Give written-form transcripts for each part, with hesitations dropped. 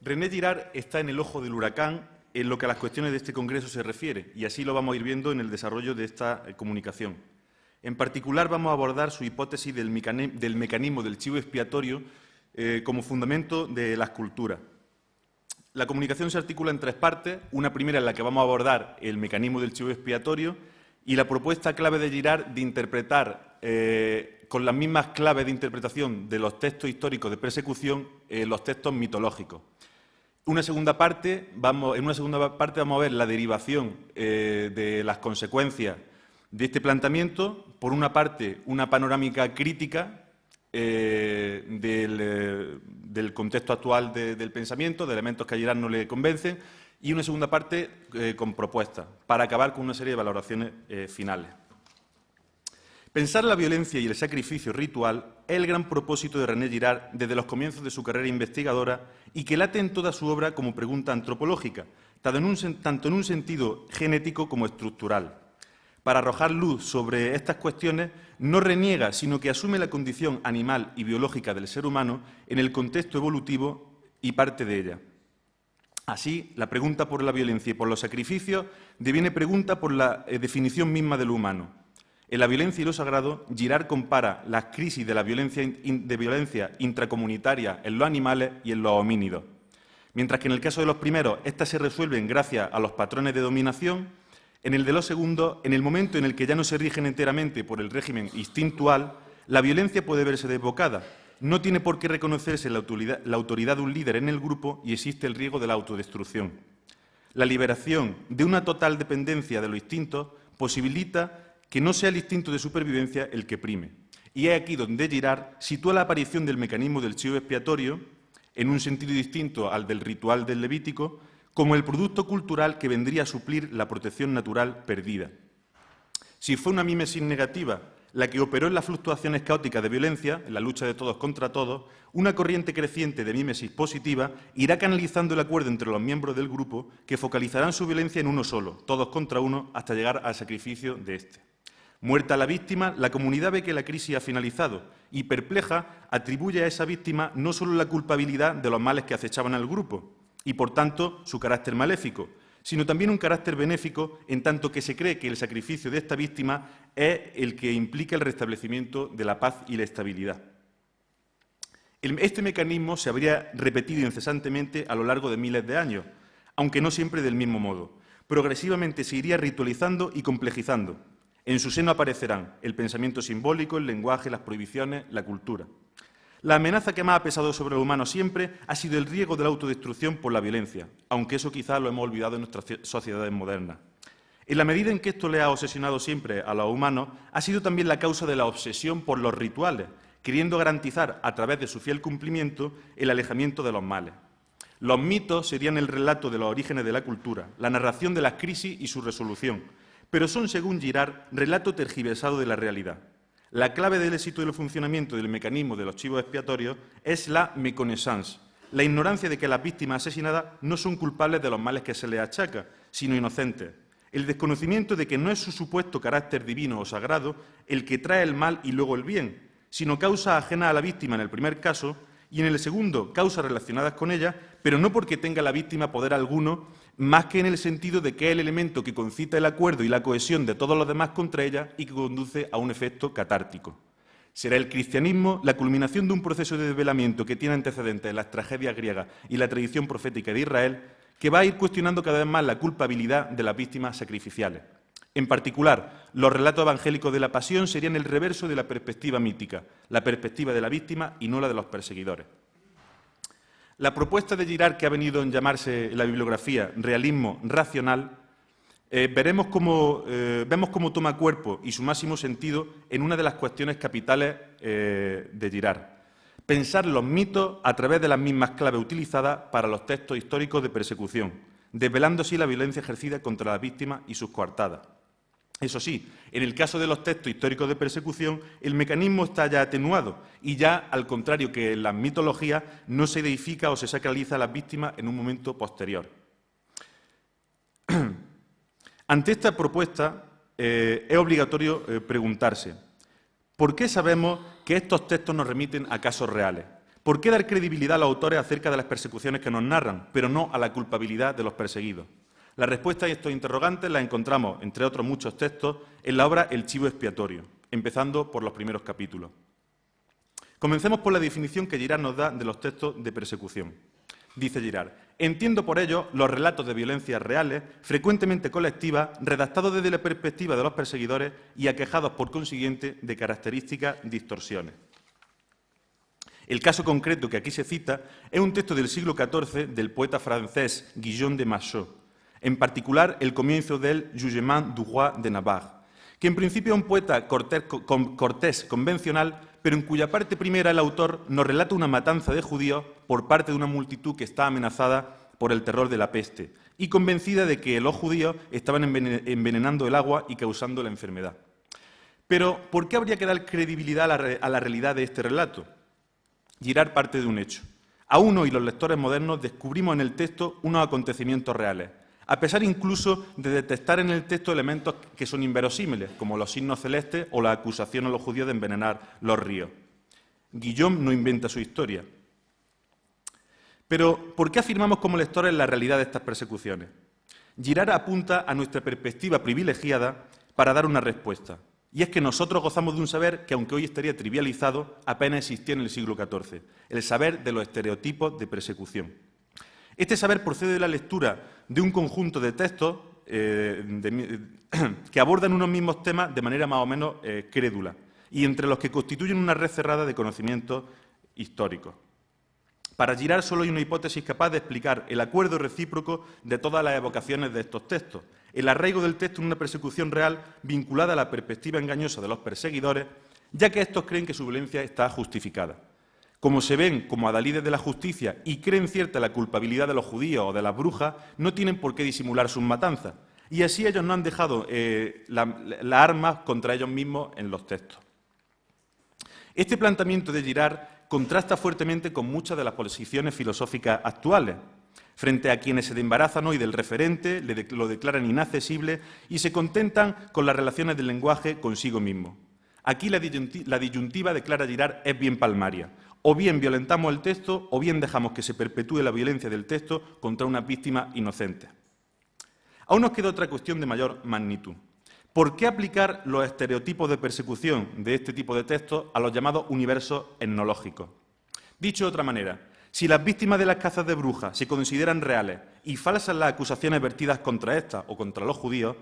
René Girard está en el ojo del huracán en lo que a las cuestiones de este Congreso se refiere, y así lo vamos a ir viendo en el desarrollo de esta comunicación. En particular, vamos a abordar su hipótesis del mecanismo del chivo expiatorio como fundamento de la escultura. La comunicación se articula en tres partes, una primera en la que vamos a abordar el mecanismo del chivo expiatorio y la propuesta clave de Girard de interpretar con las mismas claves de interpretación de los textos históricos de persecución los textos mitológicos. En una segunda parte vamos a ver la derivación de las consecuencias de este planteamiento. Por una parte, una panorámica crítica del contexto actual del pensamiento, de elementos que a Girard no le convencen, y una segunda parte con propuestas, para acabar con una serie de valoraciones finales. Pensar la violencia y el sacrificio ritual es el gran propósito de René Girard desde los comienzos de su carrera investigadora y que late en toda su obra como pregunta antropológica, tanto en un sentido genético como estructural. Para arrojar luz sobre estas cuestiones, no reniega, sino que asume la condición animal y biológica del ser humano en el contexto evolutivo y parte de ella. Así, la pregunta por la violencia y por los sacrificios deviene pregunta por la definición misma de lo humano. En la violencia y lo sagrado, Girard compara las crisis de la violencia intracomunitaria en los animales y en los homínidos. Mientras que en el caso de los primeros, estas se resuelven gracias a los patrones de dominación, en el de los segundos, en el momento en el que ya no se rigen enteramente por el régimen instintual, la violencia puede verse desbocada. No tiene por qué reconocerse la autoridad de un líder en el grupo y existe el riesgo de la autodestrucción. La liberación de una total dependencia de los instintos posibilita que no sea el instinto de supervivencia el que prime. Y es aquí donde Girard sitúa la aparición del mecanismo del chivo expiatorio, en un sentido distinto al del ritual del Levítico, como el producto cultural que vendría a suplir la protección natural perdida. Si fue una mímesis negativa la que operó en las fluctuaciones caóticas de violencia, en la lucha de todos contra todos, una corriente creciente de mímesis positiva irá canalizando el acuerdo entre los miembros del grupo que focalizarán su violencia en uno solo, todos contra uno, hasta llegar al sacrificio de éste. Muerta la víctima, la comunidad ve que la crisis ha finalizado y, perpleja, atribuye a esa víctima no solo la culpabilidad de los males que acechaban al grupo y, por tanto, su carácter maléfico, sino también un carácter benéfico en tanto que se cree que el sacrificio de esta víctima es el que implica el restablecimiento de la paz y la estabilidad. Este mecanismo se habría repetido incesantemente a lo largo de miles de años, aunque no siempre del mismo modo. Progresivamente se iría ritualizando y complejizando. En su seno aparecerán el pensamiento simbólico, el lenguaje, las prohibiciones, la cultura. La amenaza que más ha pesado sobre el humano siempre ha sido el riesgo de la autodestrucción por la violencia, aunque eso quizás lo hemos olvidado en nuestras sociedades modernas. En la medida en que esto le ha obsesionado siempre a los humanos, ha sido también la causa de la obsesión por los rituales, queriendo garantizar, a través de su fiel cumplimiento, el alejamiento de los males. Los mitos serían el relato de los orígenes de la cultura, la narración de las crisis y su resolución, pero son, según Girard, relato tergiversado de la realidad. La clave del éxito del funcionamiento del mecanismo de los chivos expiatorios es la méconnaissance, la ignorancia de que las víctimas asesinadas no son culpables de los males que se les achaca, sino inocentes. El desconocimiento de que no es su supuesto carácter divino o sagrado el que trae el mal y luego el bien, sino causas ajenas a la víctima en el primer caso y en el segundo causas relacionadas con ella, pero no porque tenga la víctima poder alguno, más que en el sentido de que es el elemento que concita el acuerdo y la cohesión de todos los demás contra ella y que conduce a un efecto catártico. Será el cristianismo la culminación de un proceso de desvelamiento que tiene antecedentes en las tragedias griegas y la tradición profética de Israel, que va a ir cuestionando cada vez más la culpabilidad de las víctimas sacrificiales. En particular, los relatos evangélicos de la pasión serían el reverso de la perspectiva mítica, la perspectiva de la víctima y no la de los perseguidores. La propuesta de Girard, que ha venido a llamarse en la bibliografía realismo racional, vemos cómo toma cuerpo y su máximo sentido en una de las cuestiones capitales de Girard: pensar los mitos a través de las mismas claves utilizadas para los textos históricos de persecución, desvelando así la violencia ejercida contra las víctimas y sus coartadas. Eso sí, en el caso de los textos históricos de persecución, el mecanismo está ya atenuado y ya, al contrario que en las mitologías, no se deifica o se sacraliza a las víctimas en un momento posterior. Ante esta propuesta, es obligatorio preguntarse: ¿por qué sabemos que estos textos nos remiten a casos reales? ¿Por qué dar credibilidad a los autores acerca de las persecuciones que nos narran, pero no a la culpabilidad de los perseguidos? La respuesta a estos interrogantes la encontramos, entre otros muchos textos, en la obra El chivo expiatorio, empezando por los primeros capítulos. Comencemos por la definición que Girard nos da de los textos de persecución. Dice Girard: entiendo por ello los relatos de violencias reales, frecuentemente colectivas, redactados desde la perspectiva de los perseguidores y aquejados, por consiguiente, de características distorsiones. El caso concreto que aquí se cita es un texto del siglo XIV del poeta francés Guillaume de Machaut, en particular el comienzo del Jugement du roi de Navarre, que en principio es un poeta cortés convencional, pero en cuya parte primera el autor nos relata una matanza de judíos por parte de una multitud que está amenazada por el terror de la peste y convencida de que los judíos estaban envenenando el agua y causando la enfermedad. Pero, ¿por qué habría que dar credibilidad a la realidad de este relato? Girard parte de un hecho. Aún hoy los lectores modernos descubrimos en el texto unos acontecimientos reales, a pesar incluso de detectar en el texto elementos que son inverosímiles, como los signos celestes o la acusación a los judíos de envenenar los ríos. Guillaume no inventa su historia. Pero, ¿por qué afirmamos como lectores la realidad de estas persecuciones? Girard apunta a nuestra perspectiva privilegiada para dar una respuesta. Y es que nosotros gozamos de un saber que, aunque hoy estaría trivializado, apenas existía en el siglo XIV, el saber de los estereotipos de persecución. Este saber procede de la lectura de un conjunto de textos que abordan unos mismos temas de manera más o menos crédula y entre los que constituyen una red cerrada de conocimientos históricos. Para Girard solo hay una hipótesis capaz de explicar el acuerdo recíproco de todas las evocaciones de estos textos, el arraigo del texto en una persecución real vinculada a la perspectiva engañosa de los perseguidores, ya que estos creen que su violencia está justificada. Como se ven como adalides de la justicia y creen cierta la culpabilidad de los judíos o de las brujas, no tienen por qué disimular sus matanzas. Y así ellos no han dejado las armas contra ellos mismos en los textos. Este planteamiento de Girard contrasta fuertemente con muchas de las posiciones filosóficas actuales, frente a quienes se embarazan hoy del referente, lo declaran inaccesible y se contentan con las relaciones del lenguaje consigo mismo. Aquí la disyuntiva, declara Girard, es bien palmaria. O bien violentamos el texto, o bien dejamos que se perpetúe la violencia del texto contra unas víctimas inocentes. Aún nos queda otra cuestión de mayor magnitud. ¿Por qué aplicar los estereotipos de persecución de este tipo de textos a los llamados universos etnológicos? Dicho de otra manera, si las víctimas de las cazas de brujas se consideran reales y falsas las acusaciones vertidas contra estas o contra los judíos,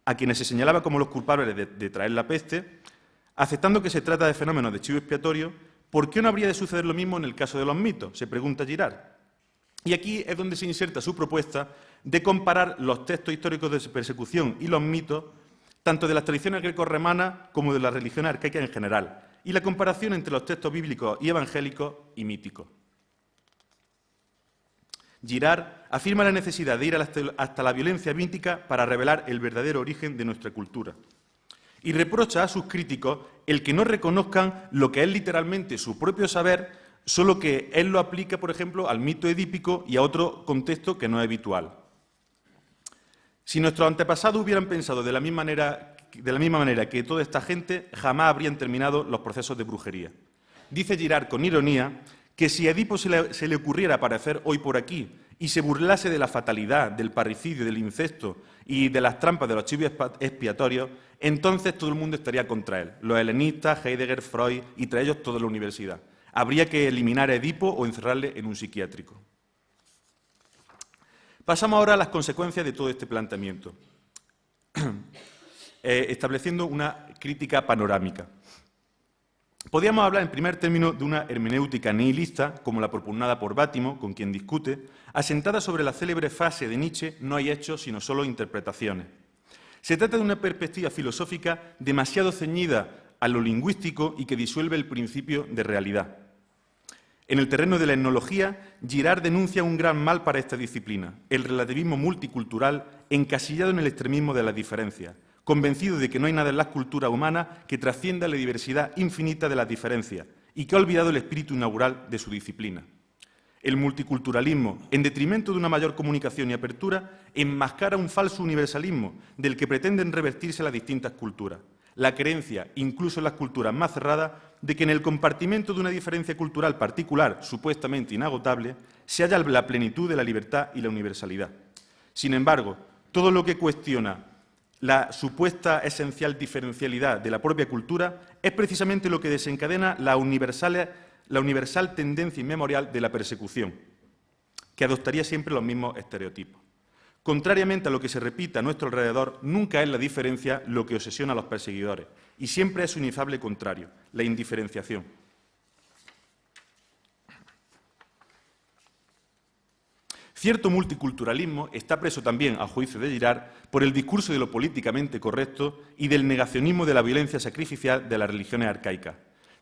a quienes se señalaba como los culpables de traer la peste, aceptando que se trata de fenómenos de chivo expiatorio, ¿por qué no habría de suceder lo mismo en el caso de los mitos?, se pregunta Girard. Y aquí es donde se inserta su propuesta de comparar los textos históricos de persecución y los mitos, tanto de las tradiciones grecorromanas como de las religiones arcaicas en general, y la comparación entre los textos bíblicos y evangélicos y míticos. Girard afirma la necesidad de ir hasta la violencia mítica para revelar el verdadero origen de nuestra cultura. Y reprocha a sus críticos el que no reconozcan lo que es literalmente su propio saber, solo que él lo aplica, por ejemplo, al mito edípico y a otro contexto que no es habitual. Si nuestros antepasados hubieran pensado de la misma manera que toda esta gente, jamás habrían terminado los procesos de brujería. Dice Girard con ironía que si a Edipo se le ocurriera aparecer hoy por aquí y se burlase de la fatalidad, del parricidio, del incesto y de las trampas de los chivos expiatorios, entonces todo el mundo estaría contra él, los helenistas, Heidegger, Freud y tras ellos toda la universidad. Habría que eliminar a Edipo o encerrarle en un psiquiátrico. Pasamos ahora a las consecuencias de todo este planteamiento, estableciendo una crítica panorámica. Podríamos hablar, en primer término, de una hermenéutica nihilista, como la propugnada por Bátimo, con quien discute, asentada sobre la célebre frase de Nietzsche: no hay hechos, sino solo interpretaciones. Se trata de una perspectiva filosófica demasiado ceñida a lo lingüístico y que disuelve el principio de realidad. En el terreno de la etnología, Girard denuncia un gran mal para esta disciplina, el relativismo multicultural encasillado en el extremismo de las diferencias, convencido de que no hay nada en las culturas humanas que trascienda la diversidad infinita de las diferencias y que ha olvidado el espíritu inaugural de su disciplina. El multiculturalismo, en detrimento de una mayor comunicación y apertura, enmascara un falso universalismo del que pretenden revertirse las distintas culturas. La creencia, incluso en las culturas más cerradas, de que en el compartimento de una diferencia cultural particular, supuestamente inagotable, se halla la plenitud de la libertad y la universalidad. Sin embargo, todo lo que cuestiona la supuesta esencial diferencialidad de la propia cultura es precisamente lo que desencadena la universal tendencia inmemorial de la persecución, que adoptaría siempre los mismos estereotipos. Contrariamente a lo que se repite a nuestro alrededor, nunca es la diferencia lo que obsesiona a los perseguidores, y siempre es su inefable contrario, la indiferenciación. Cierto multiculturalismo está preso también, a juicio de Girard, por el discurso de lo políticamente correcto y del negacionismo de la violencia sacrificial de las religiones arcaicas.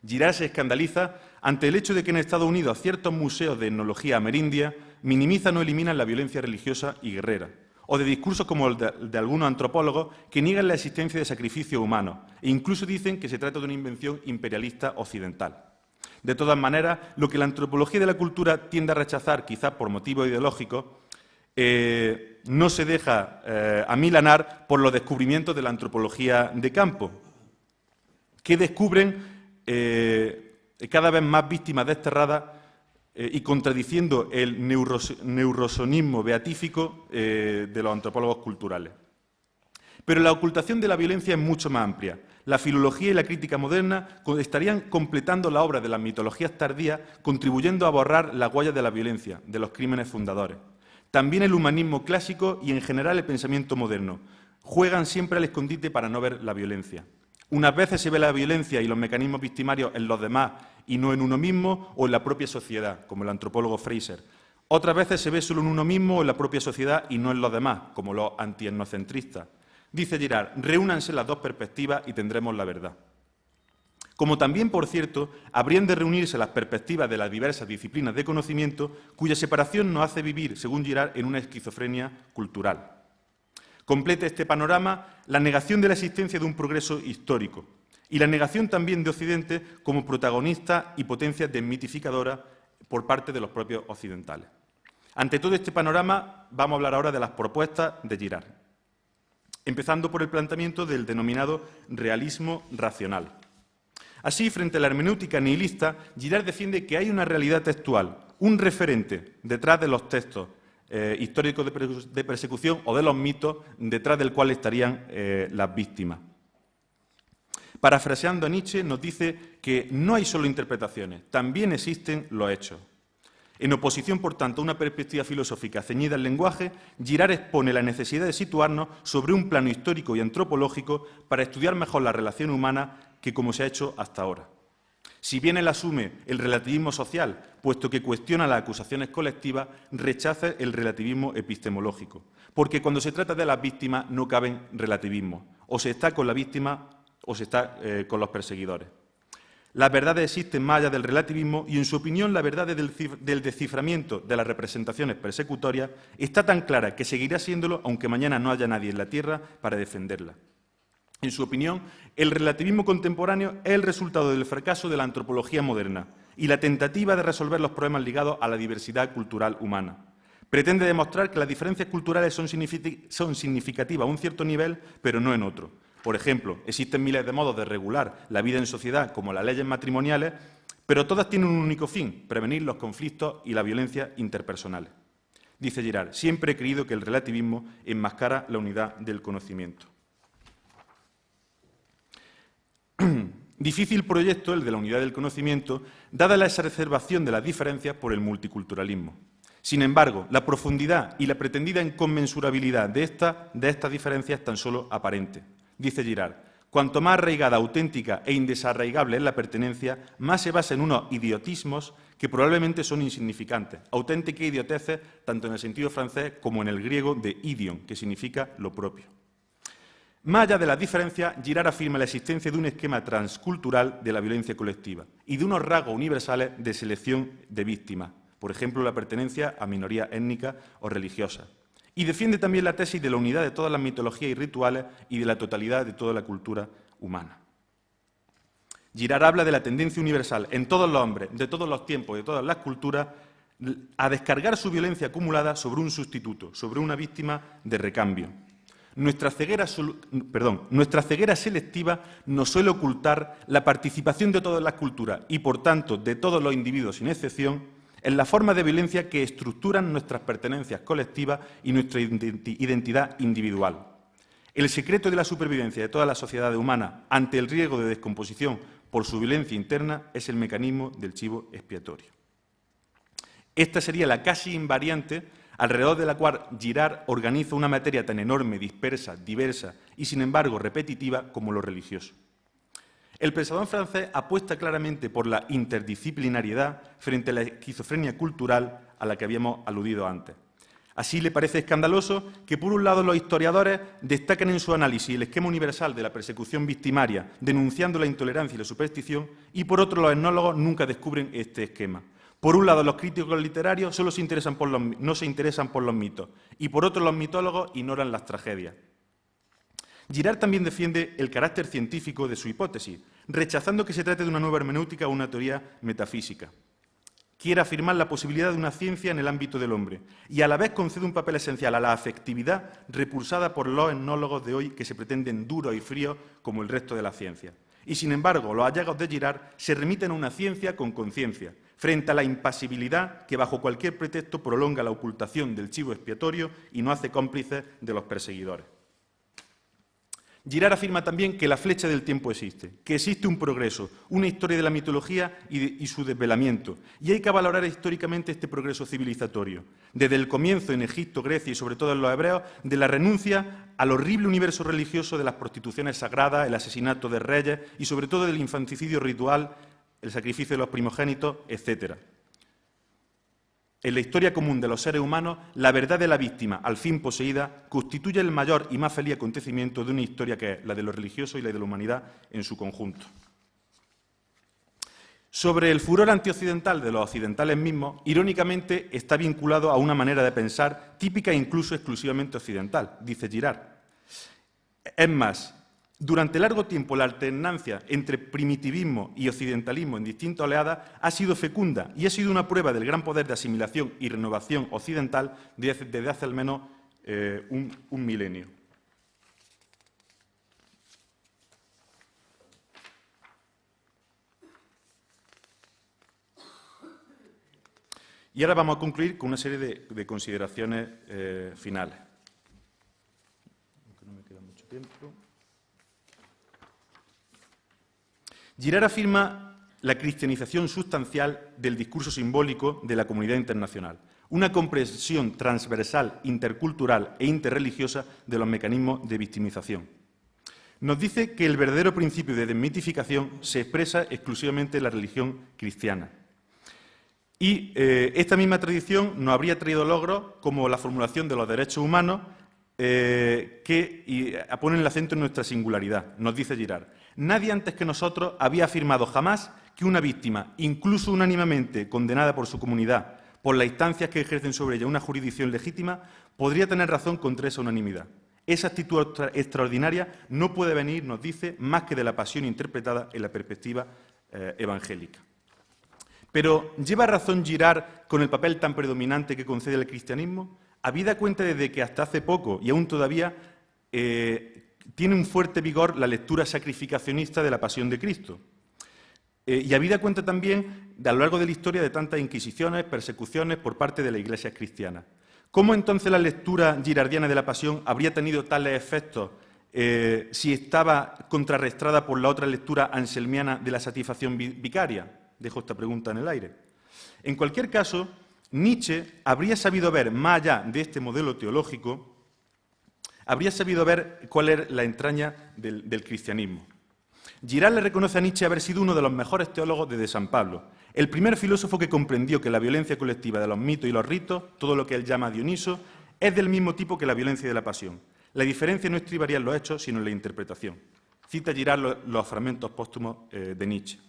Girard se escandaliza ante el hecho de que en Estados Unidos ciertos museos de etnología amerindia minimizan o eliminan la violencia religiosa y guerrera, o de discursos como el de algunos antropólogos que niegan la existencia de sacrificios humanos e incluso dicen que se trata de una invención imperialista occidental. De todas maneras, lo que la antropología de la cultura tiende a rechazar, quizás por motivos ideológicos, no se deja amilanar por los descubrimientos de la antropología de campo, que descubren cada vez más víctimas desterradas y contradiciendo el neurosonismo beatífico de los antropólogos culturales. Pero la ocultación de la violencia es mucho más amplia. La filología y la crítica moderna estarían completando la obra de las mitologías tardías, contribuyendo a borrar las huellas de la violencia, de los crímenes fundadores. También el humanismo clásico y, en general, el pensamiento moderno juegan siempre al escondite para no ver la violencia. Unas veces se ve la violencia y los mecanismos victimarios en los demás y no en uno mismo o en la propia sociedad, como el antropólogo Fraser. Otras veces se ve solo en uno mismo o en la propia sociedad y no en los demás, como los antietnocentristas. Dice Girard, reúnanse las dos perspectivas y tendremos la verdad. Como también, por cierto, habrían de reunirse las perspectivas de las diversas disciplinas de conocimiento, cuya separación nos hace vivir, según Girard, en una esquizofrenia cultural. Completa este panorama la negación de la existencia de un progreso histórico y la negación también de Occidente como protagonista y potencia desmitificadora por parte de los propios occidentales. Ante todo este panorama, vamos a hablar ahora de las propuestas de Girard, empezando por el planteamiento del denominado realismo racional. Así, frente a la hermenéutica nihilista, Girard defiende que hay una realidad textual, un referente detrás de los textos históricos de persecución o de los mitos detrás del cual estarían las víctimas. Parafraseando a Nietzsche, nos dice que no hay solo interpretaciones, también existen los hechos. En oposición, por tanto, a una perspectiva filosófica ceñida al lenguaje, Girard expone la necesidad de situarnos sobre un plano histórico y antropológico para estudiar mejor la relación humana que como se ha hecho hasta ahora. Si bien él asume el relativismo social, puesto que cuestiona las acusaciones colectivas, rechaza el relativismo epistemológico, porque cuando se trata de las víctimas no caben relativismos, o se está con la víctima o se está con los perseguidores. Las verdades existen más allá del relativismo y, en su opinión, la verdad del desciframiento de las representaciones persecutorias está tan clara que seguirá siéndolo aunque mañana no haya nadie en la tierra para defenderla. En su opinión, el relativismo contemporáneo es el resultado del fracaso de la antropología moderna y la tentativa de resolver los problemas ligados a la diversidad cultural humana. Pretende demostrar que las diferencias culturales son significativas a un cierto nivel, pero no en otro. Por ejemplo, existen miles de modos de regular la vida en sociedad, como las leyes matrimoniales, pero todas tienen un único fin: prevenir los conflictos y la violencia interpersonales. Dice Girard, siempre he creído que el relativismo enmascara la unidad del conocimiento. Difícil proyecto el de la unidad del conocimiento, dada la exacerbación de las diferencias por el multiculturalismo. Sin embargo, la profundidad y la pretendida inconmensurabilidad de estas diferencias es tan solo aparente. Dice Girard, cuanto más arraigada, auténtica e indesarraigable es la pertenencia, más se basa en unos idiotismos que probablemente son insignificantes, auténticas idioteces tanto en el sentido francés como en el griego de idion, que significa lo propio. Más allá de las diferencias, Girard afirma la existencia de un esquema transcultural de la violencia colectiva y de unos rasgos universales de selección de víctimas, por ejemplo, la pertenencia a minorías étnicas o religiosas. Y defiende también la tesis de la unidad de todas las mitologías y rituales y de la totalidad de toda la cultura humana. Girard habla de la tendencia universal en todos los hombres, de todos los tiempos y de todas las culturas, a descargar su violencia acumulada sobre un sustituto, sobre una víctima de recambio. nuestra ceguera selectiva nos suele ocultar la participación de todas las culturas y, por tanto, de todos los individuos sin excepción, en las formas de violencia que estructuran nuestras pertenencias colectivas y nuestra identidad individual. El secreto de la supervivencia de todas las sociedades humanas ante el riesgo de descomposición por su violencia interna es el mecanismo del chivo expiatorio. Esta sería la casi invariante alrededor de la cual Girard organiza una materia tan enorme, dispersa, diversa y, sin embargo, repetitiva como lo religioso. El pensador francés apuesta claramente por la interdisciplinariedad frente a la esquizofrenia cultural a la que habíamos aludido antes. Así le parece escandaloso que, por un lado, los historiadores destacan en su análisis el esquema universal de la persecución victimaria, denunciando la intolerancia y la superstición, y, por otro, los etnólogos nunca descubren este esquema. Por un lado, los críticos literarios no se interesan por los mitos, y, por otro, los mitólogos ignoran las tragedias. Girard también defiende el carácter científico de su hipótesis, rechazando que se trate de una nueva hermenéutica o una teoría metafísica. Quiere afirmar la posibilidad de una ciencia en el ámbito del hombre y a la vez concede un papel esencial a la afectividad repulsada por los etnólogos de hoy que se pretenden duros y fríos como el resto de la ciencia. Y, sin embargo, los hallazgos de Girard se remiten a una ciencia con conciencia, frente a la impasibilidad que bajo cualquier pretexto prolonga la ocultación del chivo expiatorio y no hace cómplices de los perseguidores. Girard afirma también que la flecha del tiempo existe, que existe un progreso, una historia de la mitología y su desvelamiento, y hay que valorar históricamente este progreso civilizatorio, desde el comienzo en Egipto, Grecia y sobre todo en los hebreos, de la renuncia al horrible universo religioso de las prostituciones sagradas, el asesinato de reyes y sobre todo del infanticidio ritual, el sacrificio de los primogénitos, etc. En la historia común de los seres humanos, la verdad de la víctima, al fin poseída, constituye el mayor y más feliz acontecimiento de una historia que es la de lo religioso y la de la humanidad en su conjunto. Sobre el furor antioccidental de los occidentales mismos, irónicamente está vinculado a una manera de pensar típica e incluso exclusivamente occidental, dice Girard. Es más, durante largo tiempo la alternancia entre primitivismo y occidentalismo en distintas oleadas ha sido fecunda y ha sido una prueba del gran poder de asimilación y renovación occidental desde hace al menos un milenio. Y ahora vamos a concluir con una serie de consideraciones finales. Aunque no me queda mucho tiempo. Girard afirma la cristianización sustancial del discurso simbólico de la comunidad internacional, una comprensión transversal, intercultural e interreligiosa de los mecanismos de victimización. Nos dice que el verdadero principio de desmitificación se expresa exclusivamente en la religión cristiana. Y esta misma tradición nos habría traído logros como la formulación de los derechos humanos que ponen el acento en nuestra singularidad, nos dice Girard. Nadie antes que nosotros había afirmado jamás que una víctima, incluso unánimemente condenada por su comunidad, por las instancias que ejercen sobre ella una jurisdicción legítima, podría tener razón contra esa unanimidad. Esa actitud extraordinaria no puede venir, nos dice, más que de la pasión interpretada en la perspectiva evangélica. Pero, ¿lleva razón Girard con el papel tan predominante que concede el cristianismo? Habida cuenta desde que hasta hace poco, y aún todavía, tiene un fuerte vigor la lectura sacrificacionista de la pasión de Cristo. Y habida cuenta también, a lo largo de la historia, de tantas inquisiciones, persecuciones por parte de las iglesias cristianas. ¿Cómo entonces la lectura girardiana de la pasión habría tenido tales efectos si estaba contrarrestada por la otra lectura anselmiana de la satisfacción vicaria? Dejo esta pregunta en el aire. En cualquier caso, Nietzsche habría sabido ver, más allá de este modelo teológico, habría sabido ver cuál era la entraña del cristianismo. Girard le reconoce a Nietzsche haber sido uno de los mejores teólogos desde San Pablo, el primer filósofo que comprendió que la violencia colectiva de los mitos y los ritos, todo lo que él llama Dioniso, es del mismo tipo que la violencia de la pasión. La diferencia no estribaría en los hechos, sino en la interpretación. Cita Girard los fragmentos póstumos de Nietzsche.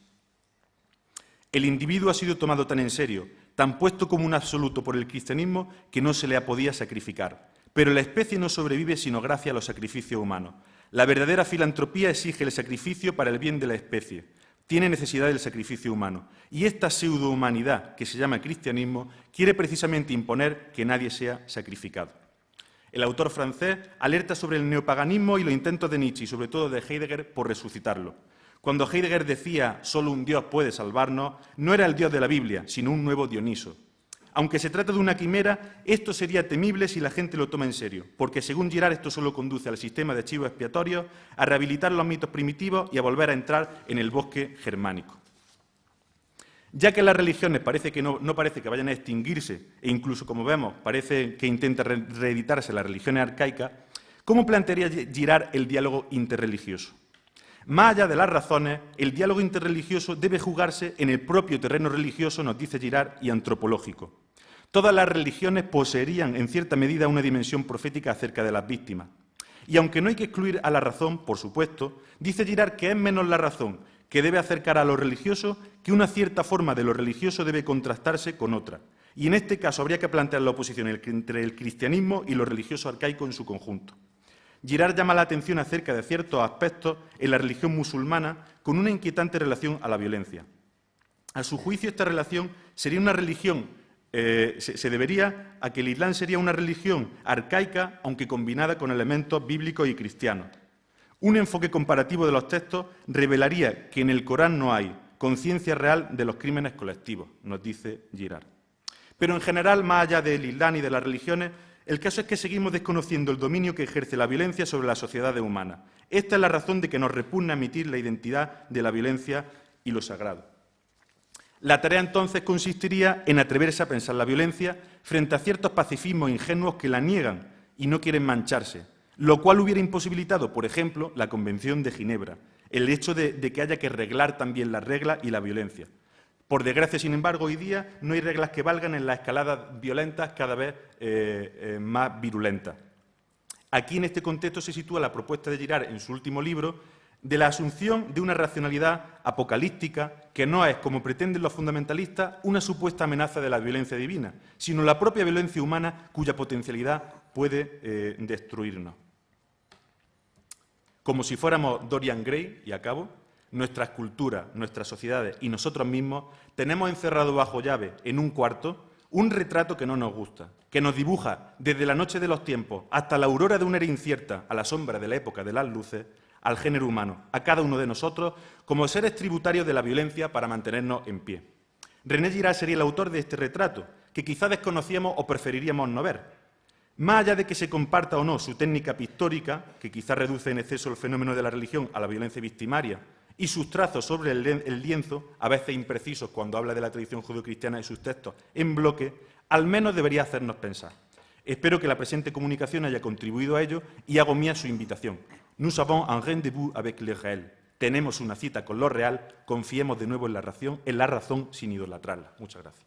El individuo ha sido tomado tan en serio, tan puesto como un absoluto por el cristianismo, que no se le podía sacrificar. Pero la especie no sobrevive sino gracias a los sacrificios humanos. La verdadera filantropía exige el sacrificio para el bien de la especie. Tiene necesidad del sacrificio humano. Y esta pseudohumanidad, que se llama cristianismo, quiere precisamente imponer que nadie sea sacrificado. El autor francés alerta sobre el neopaganismo y los intentos de Nietzsche y sobre todo de Heidegger por resucitarlo. Cuando Heidegger decía «solo un Dios puede salvarnos», no era el Dios de la Biblia, sino un nuevo Dioniso. Aunque se trata de una quimera, esto sería temible si la gente lo toma en serio, porque según Girard esto solo conduce al sistema de chivos expiatorios, a rehabilitar los mitos primitivos y a volver a entrar en el bosque germánico. Ya que las religiones parece que no parece que vayan a extinguirse, e incluso, como vemos, parece que intenta reeditarse las religiones arcaicas, ¿cómo plantearía Girard el diálogo interreligioso? Más allá de las razones, el diálogo interreligioso debe jugarse en el propio terreno religioso, nos dice Girard, y antropológico. Todas las religiones poseerían, en cierta medida, una dimensión profética acerca de las víctimas. Y aunque no hay que excluir a la razón, por supuesto, dice Girard que es menos la razón que debe acercar a lo religioso que una cierta forma de lo religioso debe contrastarse con otra. Y en este caso habría que plantear la oposición entre el cristianismo y lo religioso arcaico en su conjunto. Girard llama la atención acerca de ciertos aspectos en la religión musulmana con una inquietante relación a la violencia. A su juicio, esta relación sería una religión, se debería a que el Islam sería una religión arcaica, aunque combinada con elementos bíblicos y cristianos. Un enfoque comparativo de los textos revelaría que en el Corán no hay conciencia real de los crímenes colectivos, nos dice Girard. Pero en general, más allá del Islam y de las religiones, el caso es que seguimos desconociendo el dominio que ejerce la violencia sobre las sociedades humanas. Esta es la razón de que nos repugna admitir la identidad de la violencia y lo sagrado. La tarea entonces consistiría en atreverse a pensar la violencia frente a ciertos pacifismos ingenuos que la niegan y no quieren mancharse, lo cual hubiera imposibilitado, por ejemplo, la Convención de Ginebra, el hecho de que haya que reglar también las reglas y la violencia. Por desgracia, sin embargo, hoy día no hay reglas que valgan en las escaladas violentas cada vez más virulentas. Aquí, en este contexto, se sitúa la propuesta de Girard en su último libro de la asunción de una racionalidad apocalíptica que no es, como pretenden los fundamentalistas, una supuesta amenaza de la violencia divina, sino la propia violencia humana cuya potencialidad puede destruirnos. Como si fuéramos Dorian Gray, y acabo, nuestras culturas, nuestras sociedades y nosotros mismos tenemos encerrado bajo llave en un cuarto un retrato que no nos gusta, que nos dibuja desde la noche de los tiempos hasta la aurora de una era incierta a la sombra de la época de las luces, al género humano, a cada uno de nosotros, como seres tributarios de la violencia para mantenernos en pie. René Girard sería el autor de este retrato, que quizá desconocíamos o preferiríamos no ver. Más allá de que se comparta o no su técnica pictórica, que quizá reduce en exceso el fenómeno de la religión a la violencia victimaria, y sus trazos sobre el lienzo, a veces imprecisos cuando habla de la tradición judeocristiana y sus textos en bloque, al menos debería hacernos pensar. Espero que la presente comunicación haya contribuido a ello y hago mía su invitación. Nous avons un rendez-vous avec le réel. Tenemos una cita con lo real, confiemos de nuevo en la razón sin idolatrarla. Muchas gracias.